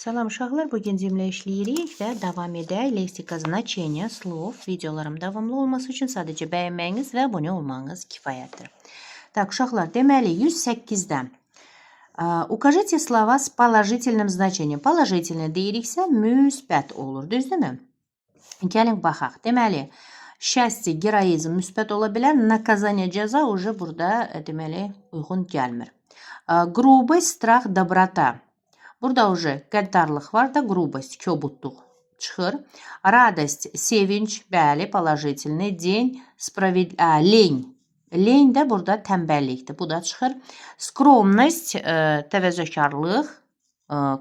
Salam uşaqlar, bugün cümlə işləyirik və davam edək. Leksika значения слов. Videolarım davamlı olması üçün sadəcə bəyənməyiniz və abunə olmanız kifayətdir. Так, uşaqlar, deməli 108-dən укажите слова с положительным значением. Положительный deyiriksə müsbət olur, düzdürmü? Gəlin baxaq. Deməli, счастье, героизм müsbət ola bilər. Наказание, cəza уже burada deməli uyğun gəlmir. Грубость, страх, доброта. Burada уже qəddarlıq var da, грубость, kobudluq çıxır. Радость, sevinç, bəli, положительный. День, lень. Lень də burada tənbəllikdir, bu da çıxır. Скромность, təvəzzökarlıq.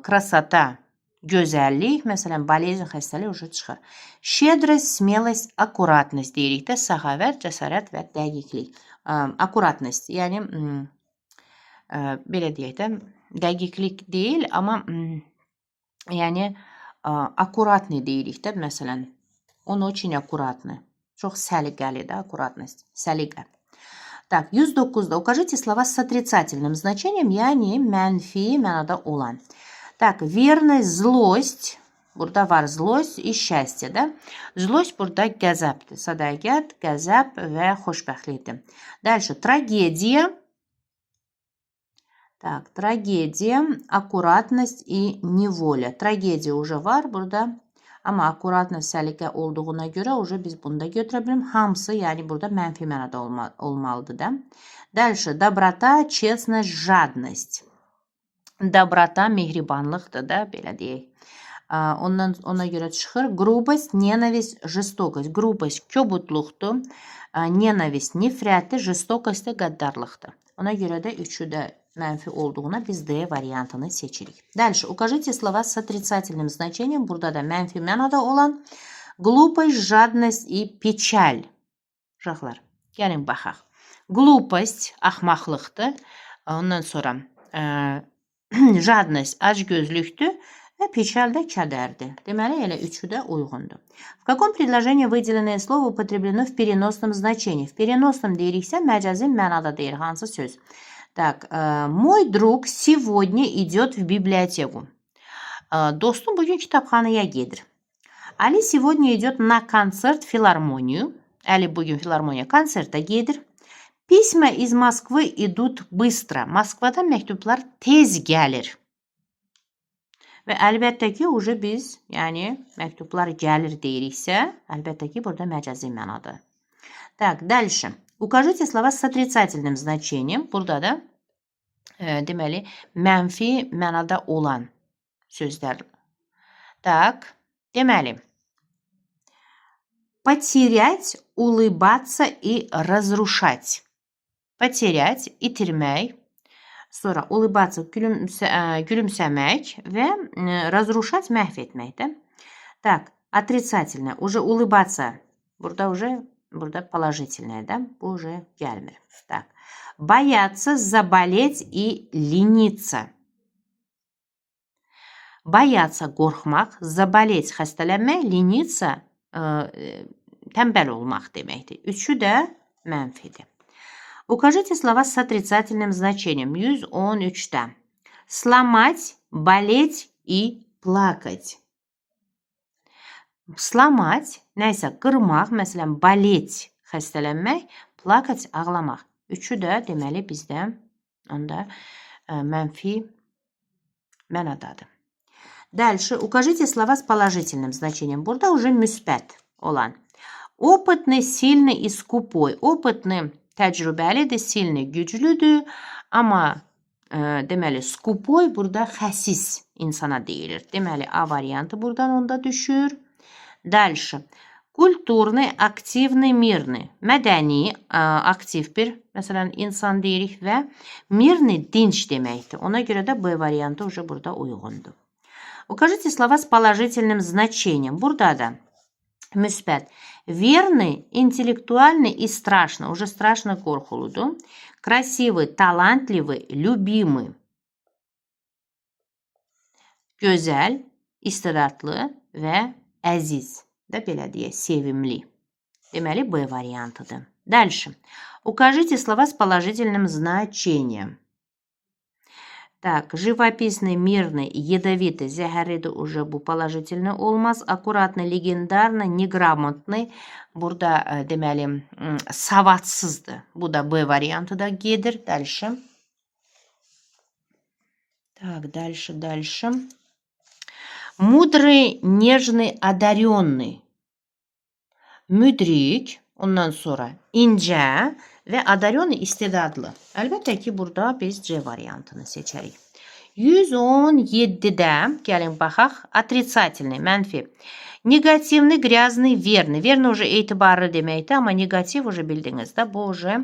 Красота, gözəllik, məsələn, болезнь, xəstəlik уже çıxır. Щедрость, смелость, аккуратность deyirik də, səxavət, cəsarət və dəqiqlik. Аккуратность, yəni belə deyək də, dəqiqlik deyil, amma yəni аккуратный deyirik də, məsələn, он очень аккуратный. Çox səliqəlidir, аккуратность, səliqə. Так, 109-da укажите слова с отрицательным значением, yəni mənfi mənada olan. Так, верность, злость. Burada var zlost и счастье, da. Zlost burada qəzəbdir. Sədaqət, qəzəb və xoşbəxtlikdir. Дальше, трагедия. Так, трагедия, аккуратность и неволя. Tragediya уже var burada. Amma akkuratность, səliqə olduğuna görə уже biz bunu da götürə bilim. Hamısı, yəni burada mənfi mənada olmalıdır da. Дальше, доброта, честность, жадность. Доброта, mehribanlıqdır da, belə deyək. Ona görə çıxır. Грубость, ненависть, жестокость. Грубость, kobudluqdur. Ненависть, nifrətdir. Жестокость də qəddarlıqdır. Ona görə də üçü də mənfi olduğuna biz D variantını seçirik. Дальше, укажите слова с отрицательным значением. Burada da mənfi mənada olan глупость, жадность и печаль. Uşaqlar, gəlin baxaq. Глупость, axmaqlıqdır. Ondan sonra жадность, acgözlükdür və печаль də kədərdir. Deməli, elə üçü də uyğundur. В каком предложении выделенное слово употреблено в переносном значении? В переносном deyiriksə, məcazi mənada deyir. Hansı söz? Так, мой друг сегодня идет в библиотеку. Dostum bugün kitabxanaya gedir. Ali сегодня идет на концерт в филармонию. Ali bugün filarmoniya konsertə gedir. Письма из Москвы идут быстро. Moskvadan məktublar tez gəlir. Və əlbəttə ki, уже biz, yəni məktublar gəlir deyiriksə, əlbəttə ki, burada məcazi mənadır. Так, дальше. Укажите слова с отрицательным значением. Burada da deməli, mənfi mənada olan sözlər. Так, deməli, потерять, улыбаться и разрушать. Потерять, itirmək. Sonra улыбаться, gülümsəmək və разрушать, məhv etməkdir. Так, отрицательное, уже улыбаться. Burada положительное, да? Bu уже gəlmir. Так. Бояться, заболеть и лениться. Бояться, qorxmaq, заболеть, xəstələnmək, лениться, tənbəl olmaq deməkdir. Üçü də mənfidir. Укажите слова с отрицательным значением. 113-də. Сломать, болеть и плакать. Сломать, nəysə, qırmaq, məsələn, болеть, xəstələnmək, plakać, ağlamaq. Üçü də deməli bizdə onda mənfi mənadadır. Дальше, укажите слова с положительным значением. Burada уже müsbət olan. Опытный, сильный и скупой. Опытный, təcrübəlidir, silni, güclüdür. Amma deməli, skupoy burada xəsis insana deyilir. Deməli, A variantı buradan onda düşür. Дальше. Kulturni, aktivni, mirni. Mədəni, aktiv bir, məsələn, insan deyirik və mirni, dinç deməkdir. Ona görə də B variantı уже burada uyğundur. Укажите слова с положительным значением. Burada da müsbət. Верный, интеллектуальный и страшно. Уже страшно qorxuludur. Красивый, талантливый, любимый. Gözəl, istedadlı və əziz. Da belə deyək, sevimli. Deməli, B variantıdır. Дальше. Укажите слова с положительным значением. Так, живописный, мирный, ядовитый, zəhərlidir уже bu положительный olmaz. Аккуратный, legendarный, неграмотный. Burada deməli savadsızdır. Bu da B variantı da gedir. Dальше. Так, дальше. Мудрый, нежный, одаренный. Müdrik, ondan sonra ince ve одаренный istedadlı. Əlbəttə ki, burada biz C variantını seçərik. 117'də gəlin baxaq. Отрицательный, mənfi. Негативный, грязный, верный. Верный уже etibarlı deməkdir, amma negativ уже bildiniz də. Bu уже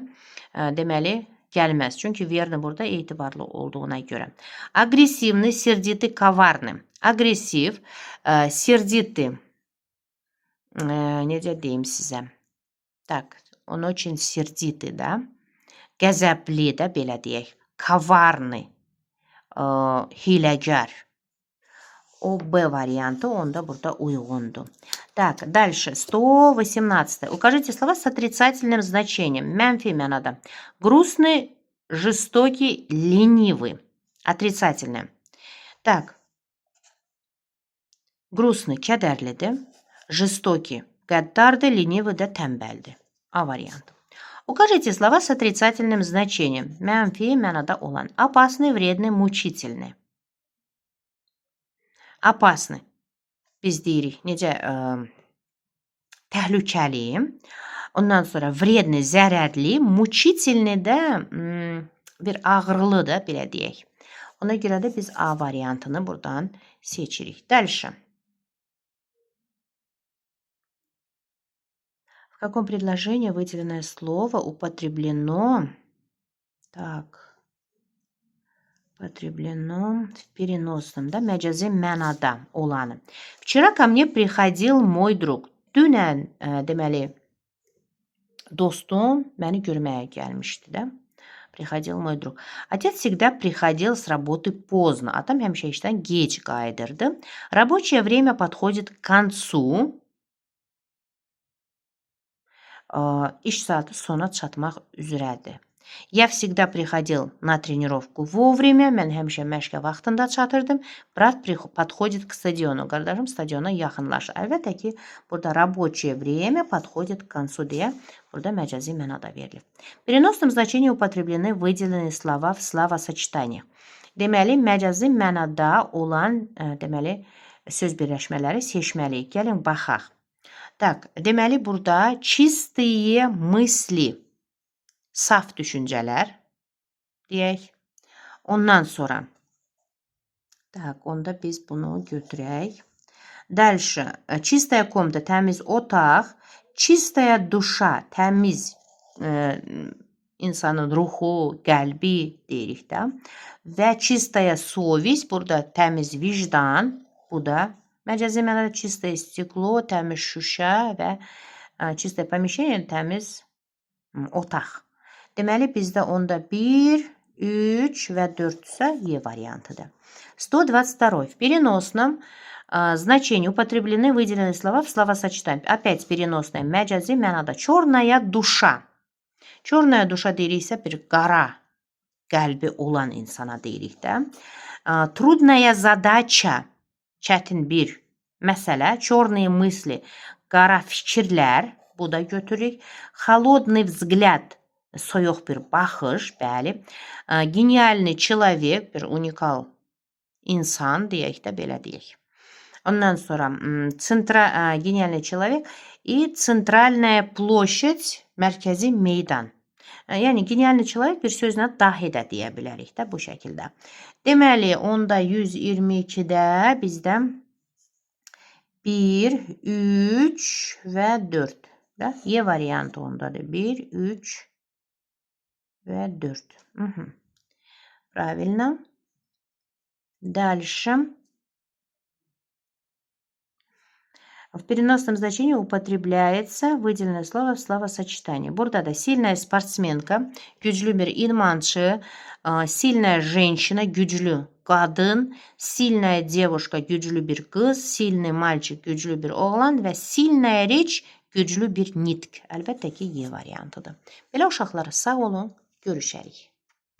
deməli gəlməz. Çünki verni burada etibarlı olduğuna görə. Агрессивный, сердитый, коварный. Agresif, сердитый. Necə deyim sizə? Tak, он очень сердитый, da. Qəzəbli də belə deyək. Коварный, hiləgər. O B variantı onda burada uyğundur. Так, дальше. 118. Укажите слова с отрицательным значением. Mənfi mənada. Грустный, жестокий, ленивый. Отрицательный. Так. Грустный, kədərlidir. Жестокий, qəddardır. Ленивый də tənbəldir. A variantı. Укажите слова с отрицательным значением. Mənfi mənada olan. Опасный, вредный, мучительный. Опасный. Biz deyirik, necə təhlükəli. Ondan sonra vredni, zərərli, mучительный də bir ağrılı da belə deyək. Ona görə də biz A variantını buradan seçirik. Дальше. В каком предложении выделенное слово употреблено? Так. Употреблено в переносном, да, məcazi mənada olanı. Вчера ко мне приходил мой друг. Dünən, deməli, dostum məni görməyə gəlmişdi, da. Приходил мой друг. Отец всегда приходил с работы поздно. Atam həmişə işdən gec qayıdırdı. Рабочее время подходит к концу. İş saatı sona çatmaq üzrədir. Я всегда приходил на тренировку вовремя. Mən həmişə məşqə vaxtında çatırdım. Брат подходит к стадиону. Qardaşım stadiona yaxınlaşır. Əlbəttə ki, burada рабочее время подходит к концу deyə burada məcazi mənada verilir. В переносном значении употреблены выделенные слова в словосочетаниях. Deməli, məcazi mənada olan deməli söz birləşmələri seçməliyik. Gəlin baxaq. Так, deməli burada чистые мысли. Saf düşüncələr deyək. Ondan sonra tak, onda biz bunu götürək. Дальше. Чистая комната, təmiz otaq. Чистая душа, təmiz insanın ruhu, qəlbi deyirik də. Və чистая совесть, burada təmiz vicdan. Bu da məcazi mənada чистое стекло, təmiz şüşə və чистое помещение, təmiz otaq. Deməli, bizdə onda 1, 3 və 4-sə E variantıdır. 122. В переносном значении употреблены выделенные слова в словосочетании. Опять переносное. Məcazi mənada. Черная душа. Черная душа deyiriksə bir qara qəlbi olan insana deyirik də. Трудная задача. Çətin bir məsələ. Черные мысли. Qara fikirlər. Bu da götürürük. Холодный взгляд. Soyuq bir baxış, bəli. Genialный человек, bir unikal insan deyək də, belə deyək. Ondan sonra genialный человек и центральная площадь, mərkəzi meydan. Yəni, genialный человек bir sözlə dahi də deyə bilərik də bu şəkildə. Deməli, onda 122-də bizdə 1, 3 və 4. E variantı ondadır. 1, 3 və 4. Правильно. Дальше. В переносном значении употребляется выделенное слово в словосочетании. Burada da сильная спортсменка, güclü bir idmançı, сильная женщина, güclü qadın, сильная девушка, güclü bir qız, сильный мальчик, güclü bir oğlan və сильная речь, güclü bir nitq. Əlbəttə ki, E variantıdır. Belə uşaqlar, sağ olun, görüşərik.